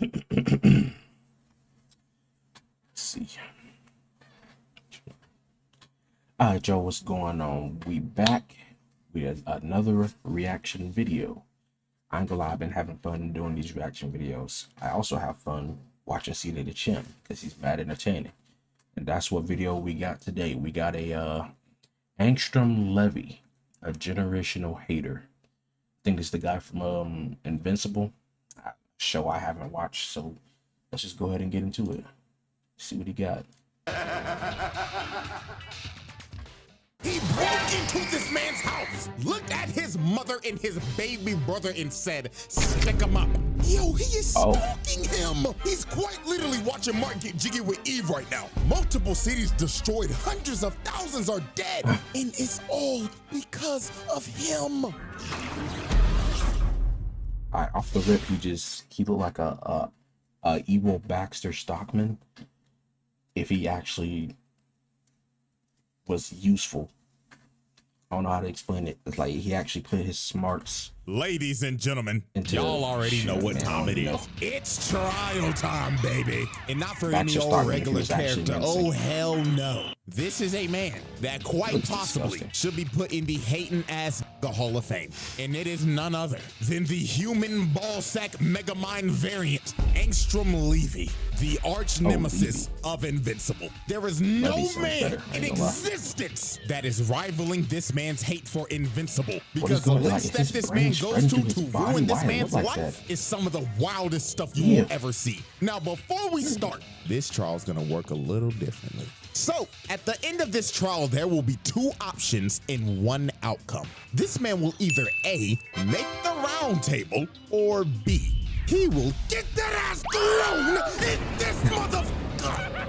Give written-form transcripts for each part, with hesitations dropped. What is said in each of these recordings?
Let's see. Alright, y'all, what's going on? We back with another reaction video. I ain't gonna lie, I've been having fun doing these reaction videos. I also have fun watching Cjdachamp because he's mad entertaining. And that's what video we got today. We got a Angstrom Levy, a generational hater. I think it's the guy from Invincible, a show I haven't watched. So let's just go ahead and get into it. See what he got. He broke into this man's house, looked at his mother and his baby brother and said, "Stick him up." Yo, he is stalking him. He's quite literally watching Mark get jiggy with Eve right now. Multiple cities destroyed, hundreds of thousands are dead, and it's all because of him. Alright, off the rip, he looked like a evil Baxter Stockman if he actually was useful. I don't know how to explain it. It's like he actually put his smarts. Ladies and gentlemen, y'all already know what time it is. It's trial time, baby. And not for any old regular character. Oh, hell no. This is a man that quite possibly should be put in the hating ass the Hall of Fame. And it is none other than the human ballsack megamind variant, Angstrom Levy, the arch nemesis of Invincible. There is no man in existence that is rivaling this man's hate for Invincible, because the lengths that this man goes to ruin this man's life is some of the wildest stuff you will ever see. Now, before we start, this trial's gonna work a little differently. So, at the end of this trial, there will be two options and one outcome. This man will either A, make the round table, or B, he will get that ass thrown in this motherfucker.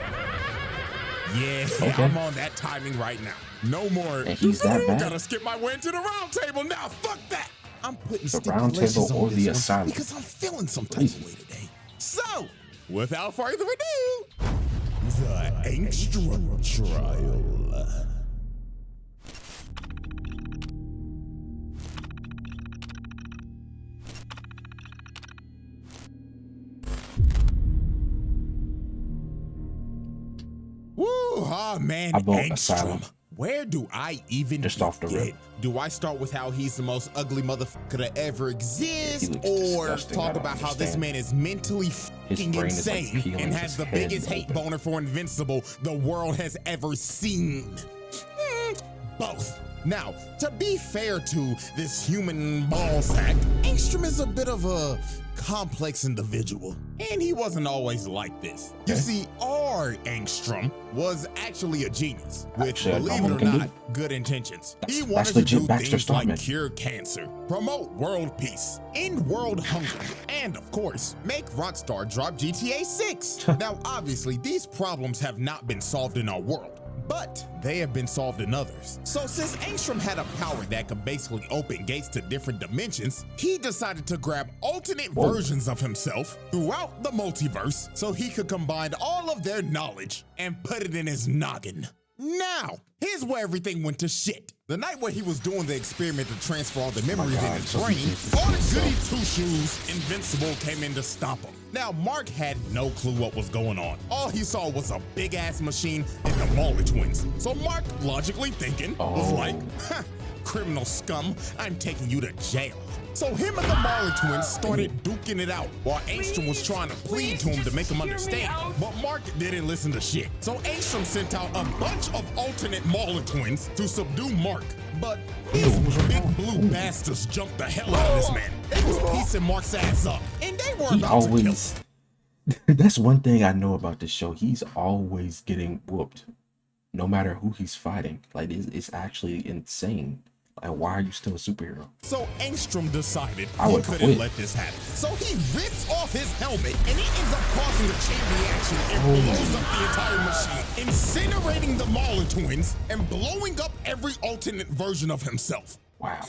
Yeah, I'm on that timing right now. No more, he's that bad. Gotta skip my way into the round table now, fuck that. I'm putting the round table or the asylum because I'm feeling some type of way today. So, without further ado, the Angstrom trial. Woo, oh man, Angstrom. Where do I even begin? Do I start with how he's the most ugly motherfucker to ever exist, or talk about how this man is mentally fucking insane and has the biggest hate boner for Invincible the world has ever seen? Both. Now, to be fair to this human ballsack, Angstrom is a bit of a complex individual, and he wasn't always like this. You see, our Angstrom was actually a genius with, believe it or not, good intentions. He wanted to do things like cure cancer, promote world peace, end world hunger, and of course, make Rockstar drop GTA 6. Now, obviously, these problems have not been solved in our world, but they have been solved in others. So since Angstrom had a power that could basically open gates to different dimensions, he decided to grab alternate versions of himself throughout the multiverse so he could combine all of their knowledge and put it in his noggin. Now, here's where everything went to shit. The night where he was doing the experiment to transfer all the memories in his brain, all the goody two-shoes, Invincible came in to stop him. Now, Mark had no clue what was going on. All he saw was a big-ass machine and the Marley twins. So Mark, logically thinking, was like, criminal scum, I'm taking you to jail. So him and the Marley twins started duking it out while Angstrom was trying to plead to him to make him understand. But Mark didn't listen to shit. So Angstrom sent out a bunch of alternate Marley twins to subdue Mark. But these big blue bastards jumped the hell out of this man. They was piecing Mark's ass up, and they were about to kill him. That's one thing I know about this show. He's always getting whooped, no matter who he's fighting. Like, it's actually insane. Like, why are you still a superhero? So Angstrom decided he couldn't let this happen. So he rips off his helmet and it ends up causing a chain reaction and blows up the entire machine, incinerating the Marley twins and blowing up every alternate version of himself. Wow.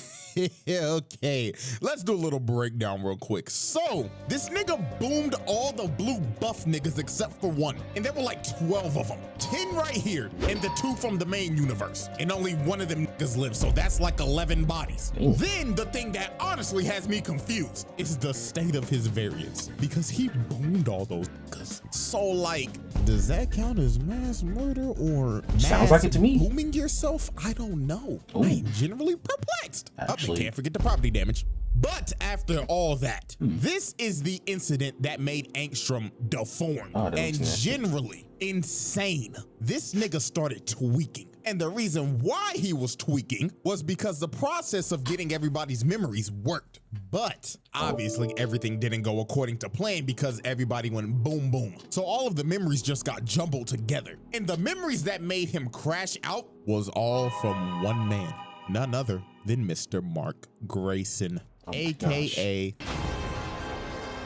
Okay, let's do a little breakdown real quick. So, this nigga boomed all the blue buff niggas except for one, and there were like 12 of them. 10 right here, and the 2 from the main universe. And only one of them niggas lives, so that's like 11 bodies. Ooh. Then, the thing that honestly has me confused is the state of his variants, because he boomed all those niggas. So, like, does that count as mass murder or sounds like it to me? Booming yourself? I don't know. Ooh. I'm generally perplexed. Actually, can't forget the property damage. But after all that, this is the incident that made Angstrom deformed and generally insane. This nigga started tweaking. And the reason why he was tweaking was because the process of getting everybody's memories worked. But obviously everything didn't go according to plan because everybody went boom, boom. So all of the memories just got jumbled together. And the memories that made him crash out was all from one man, none other than Mr. Mark Grayson, AKA.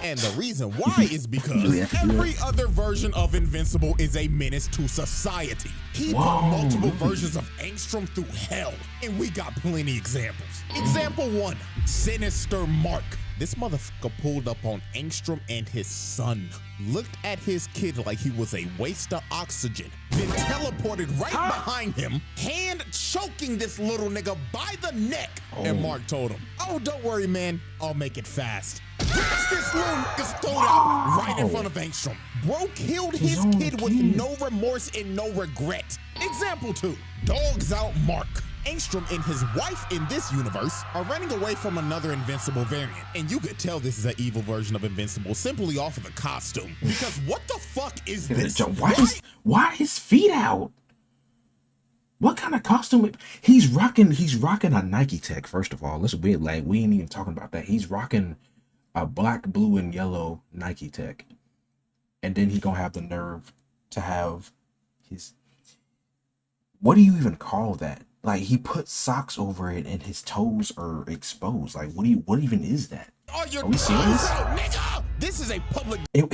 And the reason why is because every other version of Invincible is a menace to society. He put multiple versions of Angstrom through hell, and we got plenty examples. Example 1, Sinister Mark. This motherfucker pulled up on Angstrom and his son, looked at his kid like he was a waste of oxygen, then teleported right behind him, hand choking this little nigga by the neck. And Mark told him, "Oh, don't worry, man, I'll make it fast." Rips this little nigga's throat out right in front of Angstrom. Bro killed his kid with no remorse and no regret. Example 2, Dogs Out Mark. Angstrom and his wife in this universe are running away from another Invincible variant. And you could tell this is an evil version of Invincible simply off of the costume. Because what the fuck is this? Why his feet out? What kind of costume? He's rocking a Nike Tech, first of all. We ain't even talking about that. He's rocking a black, blue, and yellow Nike Tech. And then he gonna have the nerve to have his, what do you even call that? Like, he put socks over it and his toes are exposed. Like, what even is that? Are we serious? This is a public. It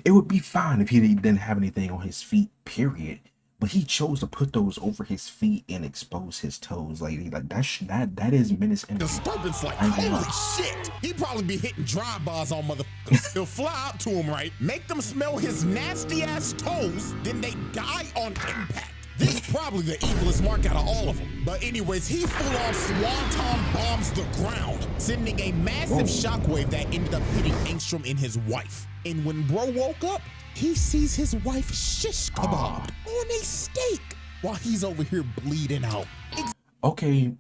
would be fine if he didn't have anything on his feet, period. But he chose to put those over his feet and expose his toes. Like that is menace and disturbance. Like, holy shit, he probably be hitting drive bars on motherfuckers. He'll fly up to him, right? Make them smell his nasty ass toes, then they die on impact. This is probably the evilest Mark out of all of them. But anyways, he full-on swanton bombs the ground, sending a massive shockwave that ended up hitting Angstrom and his wife. And when bro woke up, he sees his wife shish kebabbed on a steak while he's over here bleeding out. Okay.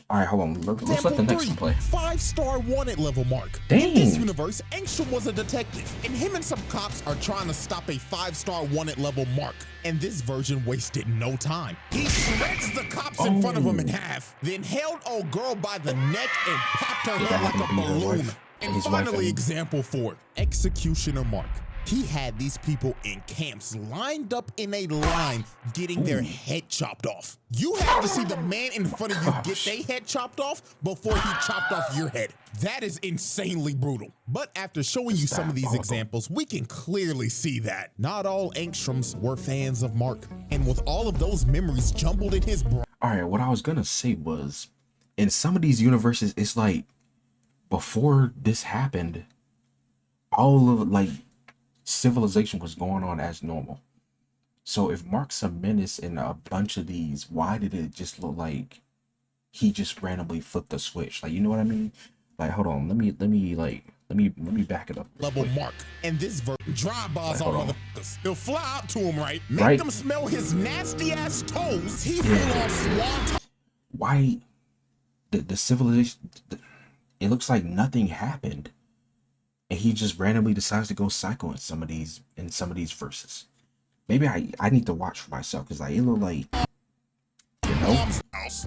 All right, hold on. Let's let the next one play. 5-star wanted level Mark. Dang. In this universe, Angstrom was a detective, and him and some cops are trying to stop a 5-star wanted level Mark. And this version wasted no time. He shreds the cops in front of him in half, then held old girl by the neck and popped her head like a balloon. And finally, example 4, Executioner Mark. He had these people in camps lined up in a line getting their head chopped off. You had to see the man in front of you get their head chopped off before he chopped off your head. That is insanely brutal. But after showing you some of these examples, we can clearly see that not all Angstroms were fans of Mark. And with all of those memories jumbled in his brain. All right, what I was gonna say was, in some of these universes, it's like, before this happened, all of, like, civilization was going on as normal. So if Mark's a menace in a bunch of these, why did it just look like he just randomly flipped the switch? Like, you know what I mean? Like, hold on, let me back it up. Level Mark, and this drive bars on motherfuckers. He'll fly up to him, right? Make them smell his nasty ass toes. He full on swan. Why the civilization? It looks like nothing happened. And he just randomly decides to go psycho in some of these verses. Maybe I need to watch for myself, because like, it look like, you know,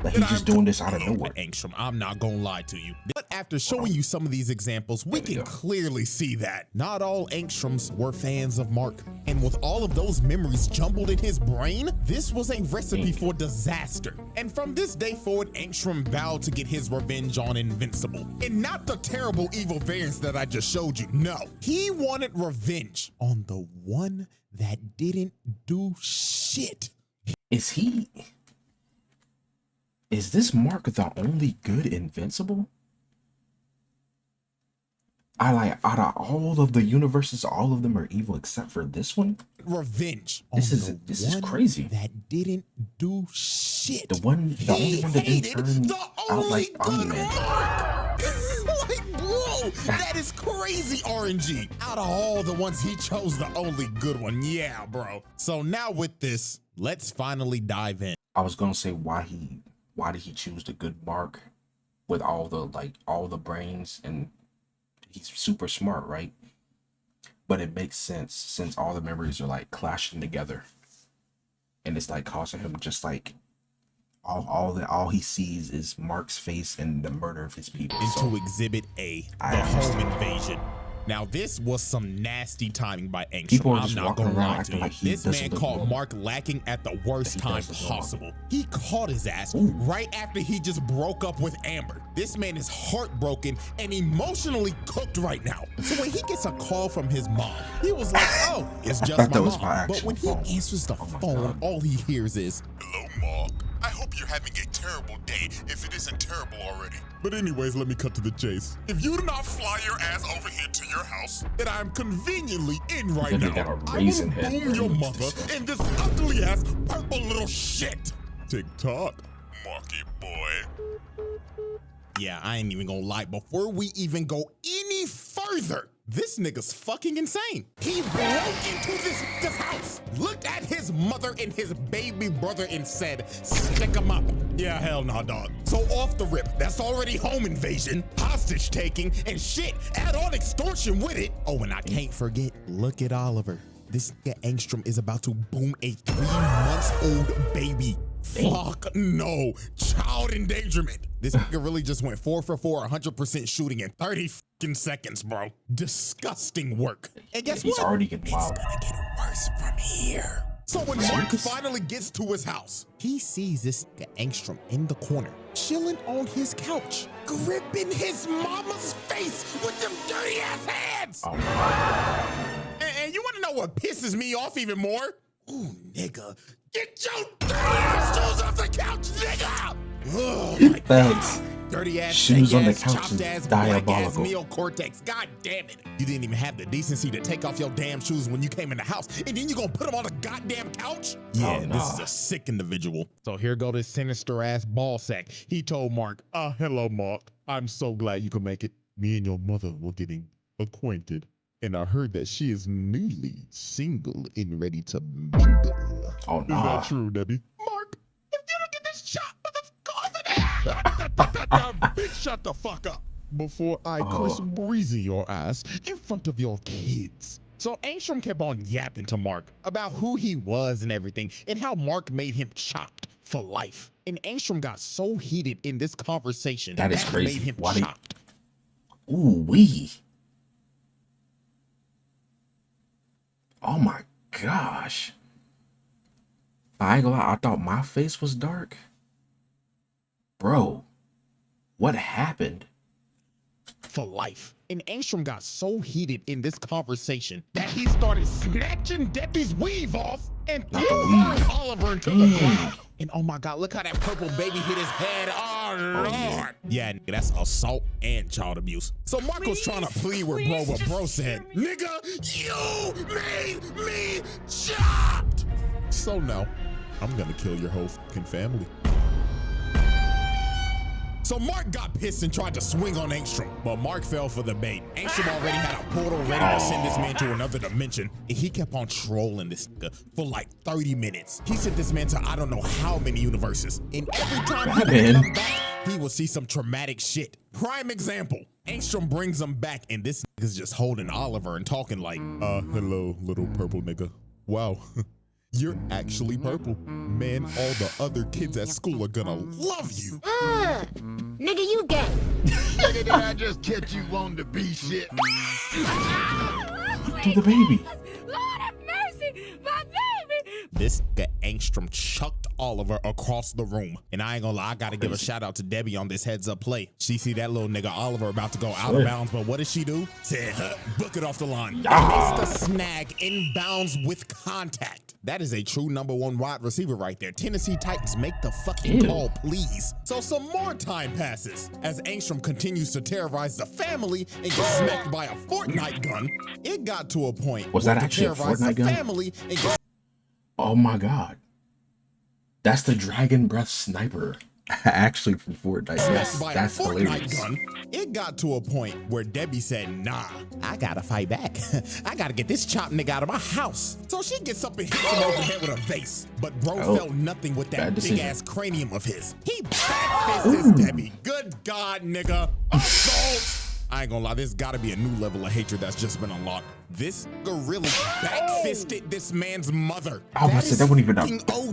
like he's just doing this out of nowhere. Angstrom, I'm not gonna lie to you. But after showing you some of these examples, we can clearly see that not all Angstroms were fans of Mark. And with all of those memories jumbled in his brain, this was a recipe for disaster. And from this day forward, Angstrom vowed to get his revenge on Invincible. And not the terrible evil variants that I just showed you. No, he wanted revenge on the one that didn't do shit. Is he? Is this Mark the only good Invincible? I like, out of all of the universes, all of them are evil except for this one. Revenge. This is crazy. That didn't do shit. The only one that didn't turn out like Omni-Man. Like, bro, that is crazy RNG. Out of all the ones, he chose the only good one. Yeah, bro. So now with this, let's finally dive in. I was gonna say why did he choose the good Mark with all the brains, and he's super smart, right? But it makes sense since all the memories are like clashing together, and it's like causing him just like all he sees is Mark's face and the murder of his people. Into Exhibit A, the home invasion. Now this was some nasty timing by Angstrom. I'm not gonna lie to you. Like this man caught Mark lacking at the worst time possible. He caught his ass right after he just broke up with Amber. This man is heartbroken and emotionally cooked right now. So when he gets a call from his mom, he was like, oh, it's just my mom. But when he answers the phone, all he hears is, hello, Mark. I hope you're having a terrible day if it isn't terrible already. But anyways, let me cut to the chase. If you do not fly your ass over here to your house that I'm conveniently in right now, I will boom your mother in this ugly ass purple little shit. TikTok, Marky boy. Yeah, I ain't even gonna lie. Before we even go any further, this nigga's fucking insane. He broke into this nigga's house, looked at his mother and his baby brother and said, stick him up. Yeah, hell nah, dog. So off the rip, that's already home invasion, hostage taking, and shit. Add on extortion with it. Oh, and I can't forget, look at Oliver. This nigga Angstrom is about to boom a 3-month-old baby. Fuck no. Child endangerment. This nigga really just went 4 for 4, 100% shooting in 30 fucking seconds, bro. Disgusting work. And guess what? Already getting wild. It's gonna get worse from here. So when Mark finally gets to his house, he sees this nigga Angstrom in the corner, chilling on his couch, gripping his mama's face with them dirty ass hands. Oh my. And you wanna know what pisses me off even more? Ooh, nigga. Get your dirty ass shoes off the couch, nigga! Oh my God. Dirty ass shoes on the ass, couch is ass, diabolical. Black ass cortex. God damn it. You didn't even have the decency to take off your damn shoes when you came in the house, and then you gonna put them on the goddamn couch? Yeah, this is a sick individual. So here go this sinister ass ball sack. He told Mark, hello, Mark. I'm so glad you could make it. Me and your mother were getting acquainted. And I heard that she is newly single and ready to mingle. Oh, no. Is that true, Debbie? Mark, if you don't get this shot, motherfucker, bitch, shut the fuck up before I curse breezy your ass in front of your kids. So Angstrom kept on yapping to Mark about who he was and everything, and how Mark made him chopped for life. And Angstrom got so heated in this conversation that is crazy. Made him chopped. Ooh wee. Oh my gosh. I ain't gonna lie, I thought my face was dark. Bro, what happened? For life. And Angstrom got so heated in this conversation that he started snatching Debbie's weave off and threw her and Oliver into the ground. And oh my God, look how that purple baby hit his head. Oh Lord. Yeah, that's assault and child abuse. So Mark was trying to plead with bro, but bro said, nigga, you made me chopped. So no, I'm gonna kill your whole fucking family. So Mark got pissed and tried to swing on Angstrom, but Mark fell for the bait. Angstrom already had a portal ready to send this man to another dimension, and he kept on trolling this nigga for like 30 minutes. He sent this man to I don't know how many universes, and every time he would come back, he would see some traumatic shit. Prime example, Angstrom brings him back, and this nigga's just holding Oliver and talking like, hello, little purple nigga. Wow. You're actually purple. Man, all the other kids at school are gonna love you. Nigga, you gay. Nigga, did I just catch you on the B shit? To the baby. Lord have mercy, my baby. This guy Angstrom chucked Oliver across the room. And I ain't gonna lie, I gotta give a shout out to Debbie on this heads up play. She see that little nigga Oliver about to go out of bounds, but what does she do? Said, book it off the line. Makes the snag inbounds with contact. That is a true #1 wide receiver right there. Tennessee Titans, make the fucking call, please. So some more time passes as Angstrom continues to terrorize the family and gets smacked by a Fortnite gun. It got to a point was where that actually a Fortnite gun? Family and gets oh my god. That's the Dragon Breath Sniper. Actually from Fortnite. That's hilarious. Gun. It got to a point where Debbie said, nah, I gotta fight back. I gotta get this chopped nigga out of my house. So she gets up and hits him over the head with a vase. But bro felt nothing with that big ass cranium of his. He backfisted Debbie. Good God, nigga. Assault. I ain't gonna lie, there's gotta be a new level of hatred that's just been unlocked. This gorilla backfisted this man's mother. I was say that wasn't even a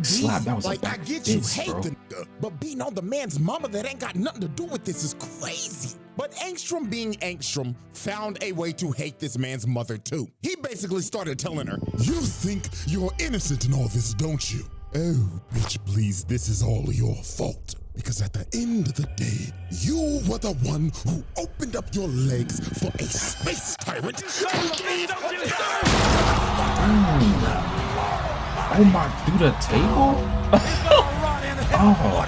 slap. That was like, a back I get fist, you hate bro. the nigga, but beating on the man's mama that ain't got nothing to do with this is crazy. But Angstrom being Angstrom found a way to hate this man's mother too. He basically started telling her, you think you're innocent in all this, don't you? Oh, bitch, please, this is all your fault. Because at the end of the day, you were the one who opened up your legs for a space tyrant. Oh my, through the table? Oh.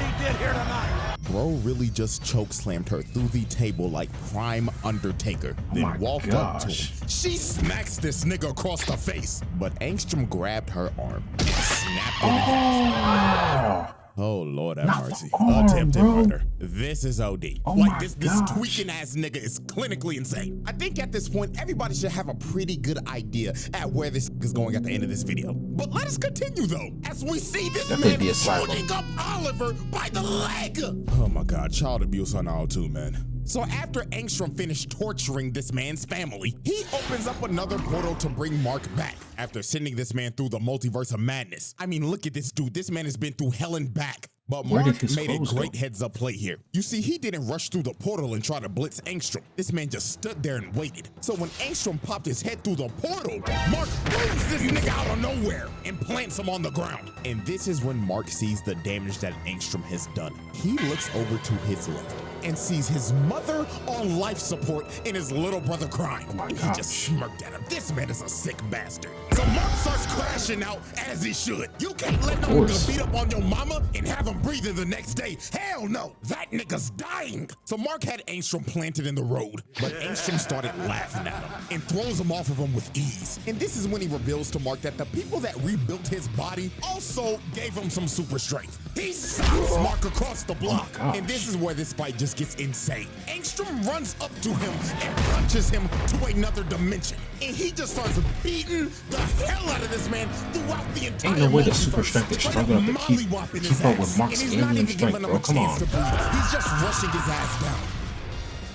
Bro really just chokeslammed her through the table like prime Undertaker, then walked up to him. She smacks this nigga across the face, but Angstrom grabbed her arm and snapped it in half. Oh, Lord have mercy. Attempted murder. This is OD. Like this tweaking ass nigga is clinically insane. I think at this point, everybody should have a pretty good idea at where this is going at the end of this video. But let us continue though, as we see this man holding up Oliver by the leg. Oh my God, child abuse on all too, man. So after Angstrom finished torturing this man's family, he opens up another portal to bring Mark back after sending this man through the multiverse of madness. I mean, look at this dude. This man has been through hell and back. But Mark made a great heads up play here. You see, he didn't rush through the portal and try to blitz Angstrom. This man just stood there and waited. So when Angstrom popped his head through the portal, Mark moves this nigga out of nowhere and plants him on the ground. And this is when Mark sees the damage that Angstrom has done. He looks over to his left and sees his mother on life support and his little brother crying. He just smirked at him. This man is a sick bastard. So Mark starts crashing out as he should. You can't let no nigga beat up on your mama and have him breathing the next day. Hell no, that nigga's dying. So Mark had Angstrom planted in the road, but Angstrom started laughing at him and throws him off of him with ease. And this is when he reveals to Mark that the people that rebuilt his body also gave him some super strength. He stops Mark across the block, and this is where this fight just gets insane. Angstrom runs up to him and punches him to another dimension, and he just starts beating the hell out of this man throughout the entire ain't no way the super strength is strong enough to keep up with Mark's alien strength, bro. Come on. He's just rushing his ass down.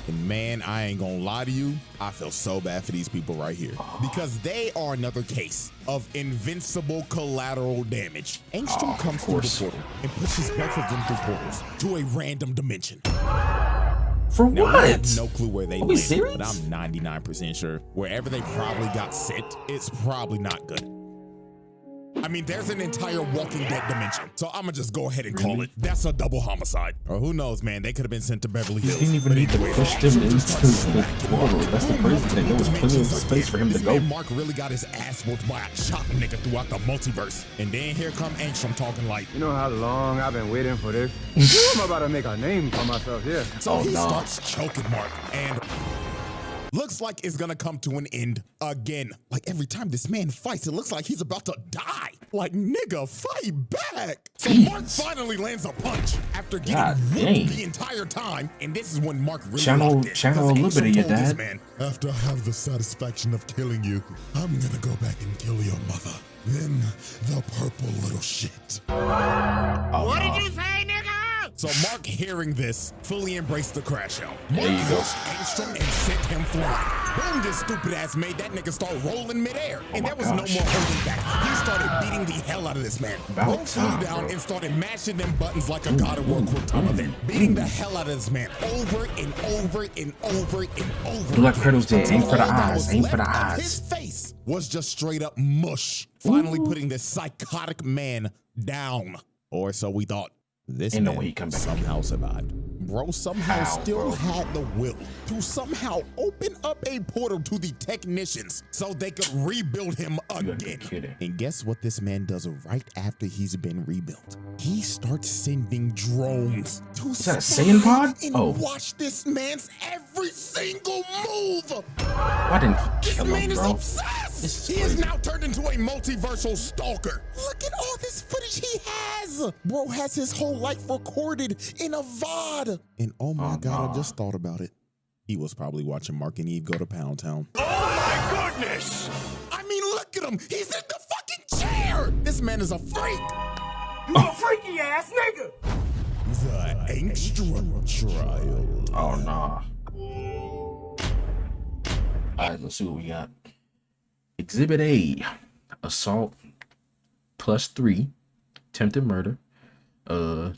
And man, I ain't gonna lie to you, I feel so bad for these people right here because they are another case of invincible collateral damage. Angstrom comes through the portal and pushes both of them through portals to a random dimension. For now, what? I have no clue where they landed, serious? but I'm 99% sure wherever they probably got sent, it's probably not good. I mean, there's an entire Walking Dead dimension, so I'm gonna just go ahead and call it. That's a double homicide. Or who knows, man, they could have been sent to Beverly Hills. He didn't even need to push them into the portal. That's the crazy thing. There was plenty of space for him to go. Mark really got his ass whooped by a chop nigga throughout the multiverse. And then here come Angstrom talking like, you know how long I've been waiting for this? I'm about to make a name for myself here. So he starts choking Mark, and looks like it's gonna come to an end again. Like every time this man fights, it looks like he's about to die. Like, nigga, fight back. So Mark finally lands a punch after getting whooped the entire time. And this is when Mark really channel a little bit of your dad. Man, after I have the satisfaction of killing you, I'm gonna go back and kill your mother. Then the purple little shit. What did you say, nigga? So Mark, hearing this, fully embraced the crash out. Mark pushed Angstrom and sent him flying. Boom, this stupid ass made that nigga start rolling midair. And there was no more holding back. He started beating the hell out of this man. Boom flew down and started mashing them buttons like a God of War quick time event. Beating the hell out of this man over and over and over and over. Do like Kratos did, aim for the eyes, aim for the eyes. His face was just straight up mush. Finally putting this psychotic man down. Or so we thought. This Ain't no way man he come back somehow survived. Bro somehow still bro? had the will to somehow open up a portal to the technicians so they could rebuild him again. And guess what this man does right after he's been rebuilt? He starts sending drones to that a Saiyan pod? and watch this man's every single move. Why didn't he kill This man him, is bro? obsessed. He is now turned into a multiversal stalker. Look at all this footage he has. Bro has his whole life recorded in a VOD. And oh my God, I just thought about it. He was probably watching Mark and Eve go to Pound Town. Oh my goodness! I mean, look at him. He's in the fucking chair. This man is a freak. You a freaky ass nigga. The Angstrom trial. Oh, nah. All right, let's see what we got. Exhibit A, assault +3, attempted murder,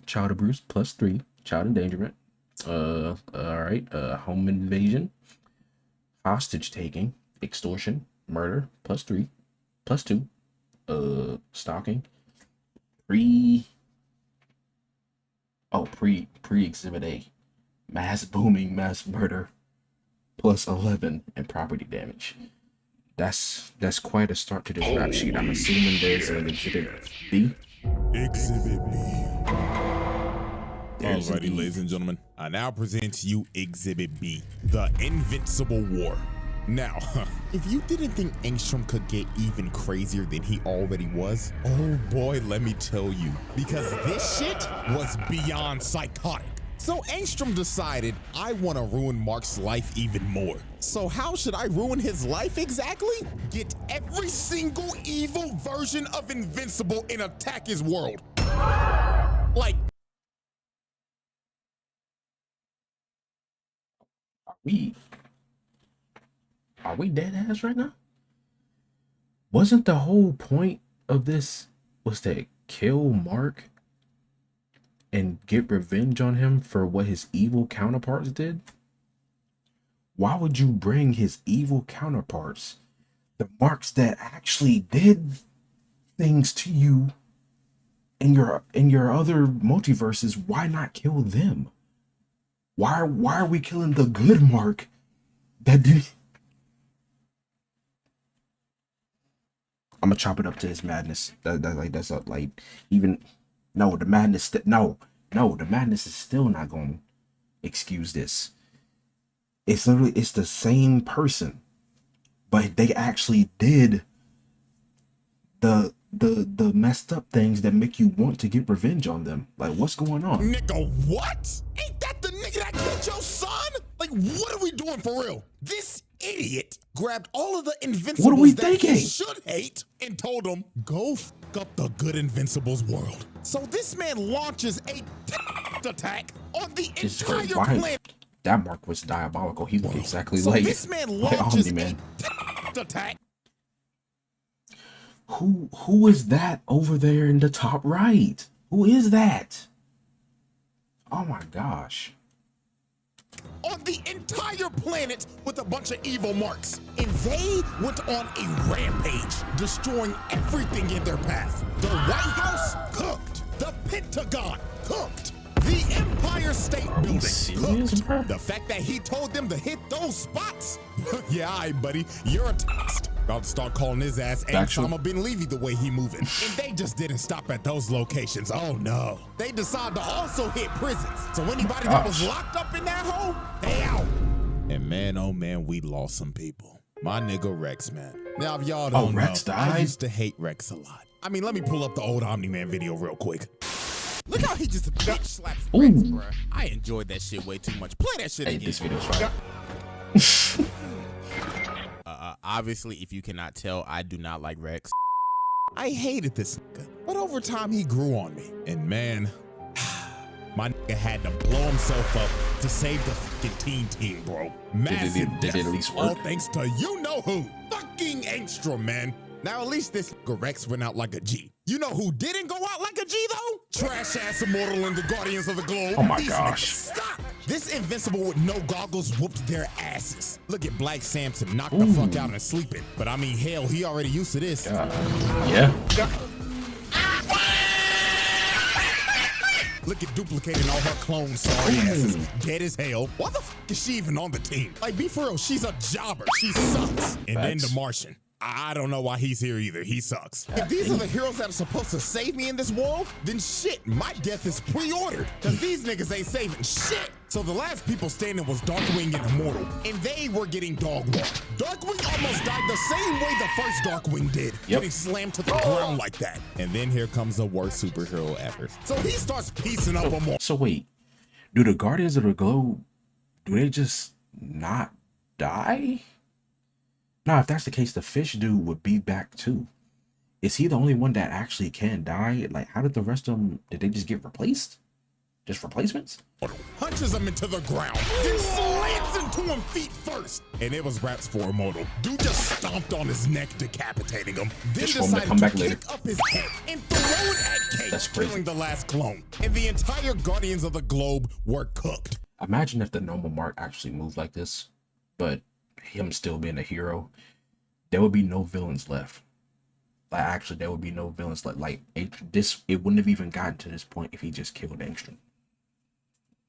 child abuse +3, child endangerment, all right, home invasion, hostage taking, extortion, murder +3, +2, stalking, pre exhibit A, mass booming, mass murder +11, and property damage. That's quite a start to this rap sheet. I'm assuming there's an exhibit B. Exhibit B. There's Alrighty, ladies and gentlemen, I now present to you Exhibit B, the Invincible War. Now, if you didn't think Angstrom could get even crazier than he already was, oh boy, let me tell you, because this shit was beyond psychotic. So Angstrom decided, I want to ruin Mark's life even more. So how should I ruin his life exactly? Get every single evil version of Invincible and attack his world. Like, Are we dead ass right now? Wasn't the whole point of this was to kill Mark and get revenge on him for what his evil counterparts did? Why would you bring his evil counterparts, the Marks that actually did things to you in your other multiverses? Why not kill them? Why are we killing the good Mark that did? I'm gonna chop it up to his madness. That's up. Like, even no, the madness. No, the madness is still not gonna excuse this. It's literally, it's the same person, but they actually did the messed up things that make you want to get revenge on them. Like, what's going on? Nigga, what? Ain't that the nigga that killed your son? Like, what are we doing for real? This idiot grabbed all of the Invincibles What are we that thinking? he should hate and told them, go f up the good Invincibles world. So this man launches a attack on the entire planet. That Mark was diabolical. He looked exactly So like this man launches Omni-Man. a attack. Who is that over there in the top right? Who is that? Oh my gosh. On the entire planet with a bunch of evil Marks. And they went on a rampage, destroying everything in their path. The White House cooked. The Pentagon cooked. The Empire State Building cooked. The fact that he told them to hit those spots. Yeah, all right, buddy, you're a test. About to start calling his ass Osama bin Levy the way he moving. And they just didn't stop at those locations. Oh no. They decided to also hit prisons. So anybody that was locked up in that hole, they out. And man, oh man, we lost some people. My nigga Rex, man. Now if y'all don't know, Rex died? I used to hate Rex a lot. I mean, let me pull up the old Omni-Man video real quick. Look how he just bitch slaps Rex, bro. I enjoyed that shit way too much. Play that shit again. This video's fire. Obviously, if you cannot tell, I do not like Rex. I hated this nigga, but over time he grew on me. And man, my nigga had to blow himself up to save the fucking team, bro. Massive did it at least work? all thanks to you know who. Fucking Angstrom, man. Now at least this nigga Rex went out like a G. You know who didn't go out like a G though? Trash ass Immortal and the Guardians of the Globe. Oh my These gosh. niggas suck. This Invincible with no goggles whooped their asses. Look at Black Samson knocked the fuck out and sleeping. But I mean, hell, he already used to this. Yeah. Look at duplicating all her clones, sorry asses. Dead as hell. Why the f is she even on the team? Like, be for real, she's a jobber. She sucks. And then the Martian. I don't know why he's here either. He sucks. If these are the heroes that are supposed to save me in this world, then shit, my death is pre-ordered. Because these niggas ain't saving shit. So the last people standing was Darkwing and Immortal, and they were getting dog walked. Darkwing almost died the same way the first Darkwing did, getting slammed to the ground like that. And then here comes the worst superhero ever. So he starts piecing up a more. So wait, do the Guardians of the Globe, do they just not die? Now, if that's the case, the fish dude would be back too. Is he the only one that actually can die? Like, how did the rest of them, did they just get replaced? Just replacements? Punches him into the ground, then slams into him feet first. And it was raps for Immortal. Dude just stomped on his neck, decapitating him. Then decided to kick up his head and throw it at Kate, killing the last clone. And the entire Guardians of the Globe were cooked. Imagine if the normal Mark actually moved like this, but him still being a hero, there would be no villains left. Like, actually, there would be no villains left. Like, it wouldn't have even gotten to this point if he just killed Angstrom.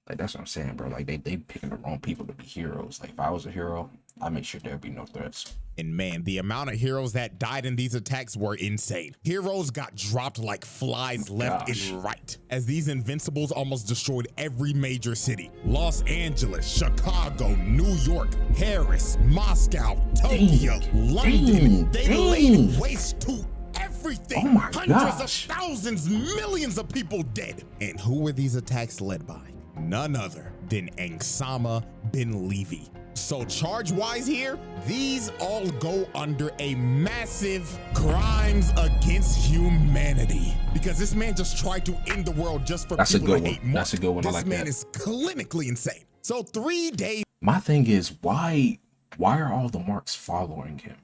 Like, that's what I'm saying, bro. Like, they picking the wrong people to be heroes. Like, if I was a hero, I'd make sure there'd be no threats. And man, the amount of heroes that died in these attacks were insane. Heroes got dropped like flies left and right, as these invincibles almost destroyed every major city. Los Angeles, Chicago, New York, Paris, Moscow, Tokyo, London. They laid waste to everything. Oh my Hundreds of thousands, millions of people dead. And who were these attacks led by? None other than Angstrom Ben Levy. So charge-wise here, these all go under a massive crimes against humanity. Because this man just tried to end the world just for people to hate more. That's a good one. I like that. This man is clinically insane. So 3 days. My thing is, why are all the Marks following him?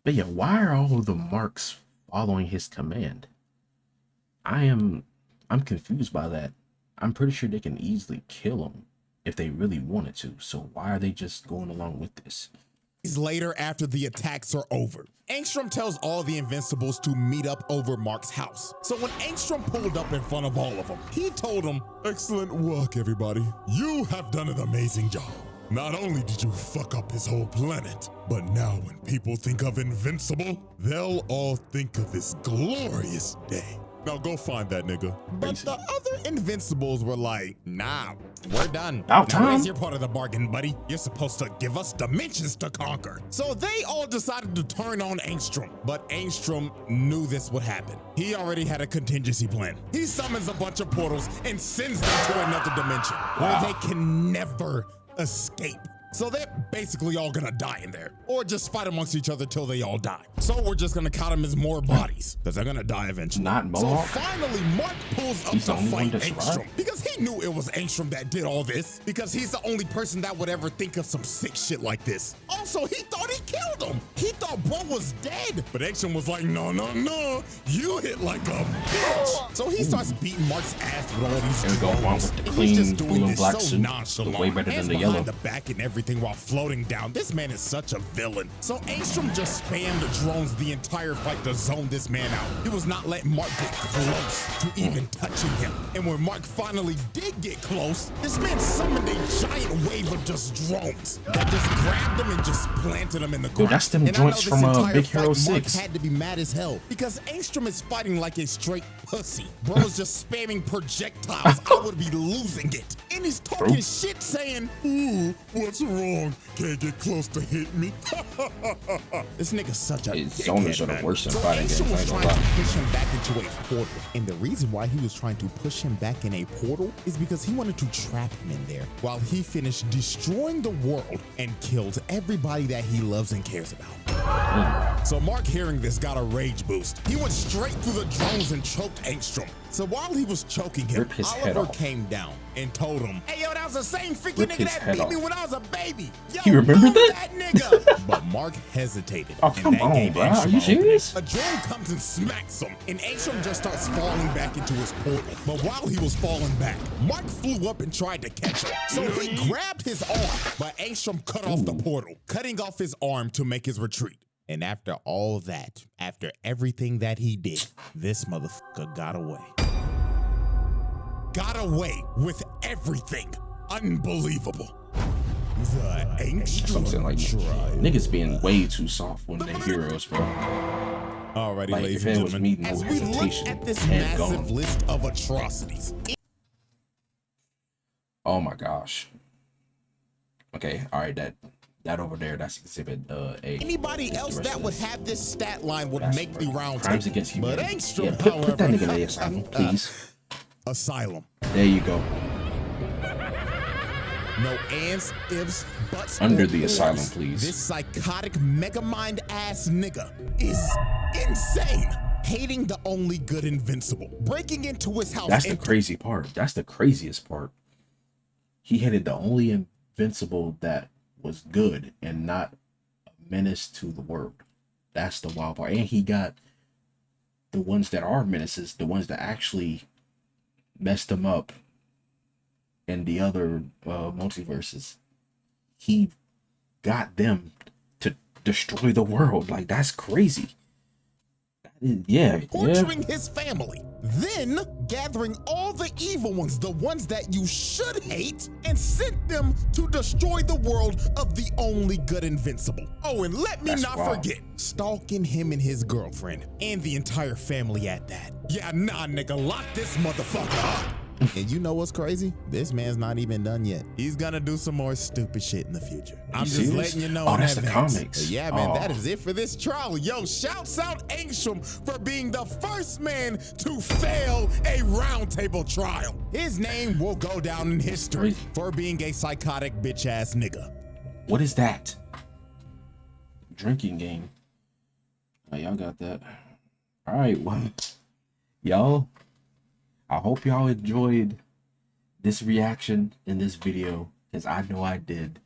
But yeah, why are all the Marks following his command? I'm confused by that. I'm pretty sure they can easily kill him if they really wanted to. So why are they just going along with this? Later, after the attacks are over, Angstrom tells all the Invincibles to meet up over Mark's house. So when Angstrom pulled up in front of all of them, he told them, "Excellent work, everybody. You have done an amazing job. Not only did you fuck up his whole planet, but now when people think of Invincible, they'll all think of this glorious day. Now go find that nigga." But the other Invincibles were like, "Nah, we're done. Now where's your part of the bargain, buddy? You're supposed to give us dimensions to conquer." So they all decided to turn on Angstrom, but Angstrom knew this would happen. He already had a contingency plan. He summons a bunch of portals and sends them to another dimension where they can never escape. So they're basically all gonna die in there, or just fight amongst each other till they all die. So we're just gonna count them as more bodies, because they're gonna die eventually. Not Mohawk. So finally, Mark pulls up to fight Angstrom, because he knew it was Angstrom that did all this, because he's the only person that would ever think of some sick shit like this. Also, he thought he killed him. He thought bro was dead, but Angstrom was like, "No, no, no, you hit like a bitch." So he starts beating Mark's ass with all these drones. He's just doing this so nonchalant, way better than the yellow. The back and everything while floating down. This man is such a villain. So Angstrom just spammed the drones the entire fight to zone this man out. He was not letting Mark get close to even touching him. And when Mark finally did get close, this man summoned a giant wave of just drones that just grabbed him and just planted him in the ground. Dude, that's them joints from Big Hero 6. Mark had to be mad as hell because Angstrom is fighting like a straight pussy. Bro is just spamming projectiles. I would be losing it. And he's talking shit saying, "Ooh, what's wrong? Can't get close to hit me." This nigga's such a zoners are the worst in fighting games. Angstrom was trying to push him back into a portal. And the reason why he was trying to push him back in a portal is because he wanted to trap him in there while he finished destroying the world and killed everybody that he loves and cares about. So Mark, hearing this, got a rage boost. He went straight through the drones and choked Angstrom. So while he was choking him, Oliver came down and told him, "Hey, yo, that was the same freaking nigga that beat me when I was a baby. Yo, you remember that nigga?" But Mark hesitated. Oh, come on, bro. Are you serious? A drone comes and smacks him, and Angstrom just starts falling back into his portal. But while he was falling back, Mark flew up and tried to catch him. So he grabbed his arm, but Angstrom cut off the portal, cutting off his arm to make his retreat. And after all that, after everything that he did, this motherfucker got away. got away with everything. Unbelievable. The Angstrom like trial. niggas being way too soft when they heroes, bro. Alrighty, like, ladies if and it was gentlemen, me, no as we look hesitation, at this head massive gone. list of atrocities. Oh my gosh. Okay, all right, that over there, that's exhibit A. Anybody else that would have this stat line would make the round crimes table. against But humanity. Angstrom, Yeah, however, put that nigga in the asylum, please. Asylum. There you go. No ands, ifs, buts, Under or the ors. asylum, please. This psychotic megamind ass nigga is insane. Hating the only good invincible. Breaking into his house. That's the crazy part. That's the craziest part. He hated the only invincible that was good and not a menace to the world. That's the wild part. And he got the ones that are menaces, the ones that actually messed him up in the other multiverses. He got them to destroy the world. Like, that's crazy. Yeah. Torturing his family. Then gathering all the evil ones, the ones that you should hate, and sent them to destroy the world of the only good invincible. Oh, and let me not forget, stalking him and his girlfriend, and the entire family at that. Yeah, nah, nigga, lock this motherfucker up. And you know what's crazy? This man's not even done yet. He's gonna do some more stupid shit in the future. I'm just letting you know. Oh, that's the comics. But yeah, man, that is it for this trial. Yo, shouts out Angstrom for being the first man to fail a roundtable trial. His name will go down in history for being a psychotic bitch ass nigga. What is that? Drinking game. Oh, y'all got that. All right, well, y'all, I hope y'all enjoyed this reaction in this video, because I know I did.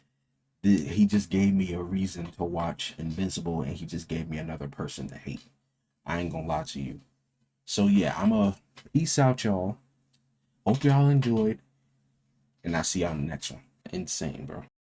He just gave me a reason to watch Invincible, and he just gave me another person to hate. I ain't gonna lie to you. So yeah, I'ma peace out, y'all. Hope y'all enjoyed, and I'll see y'all in the next one. Insane, bro.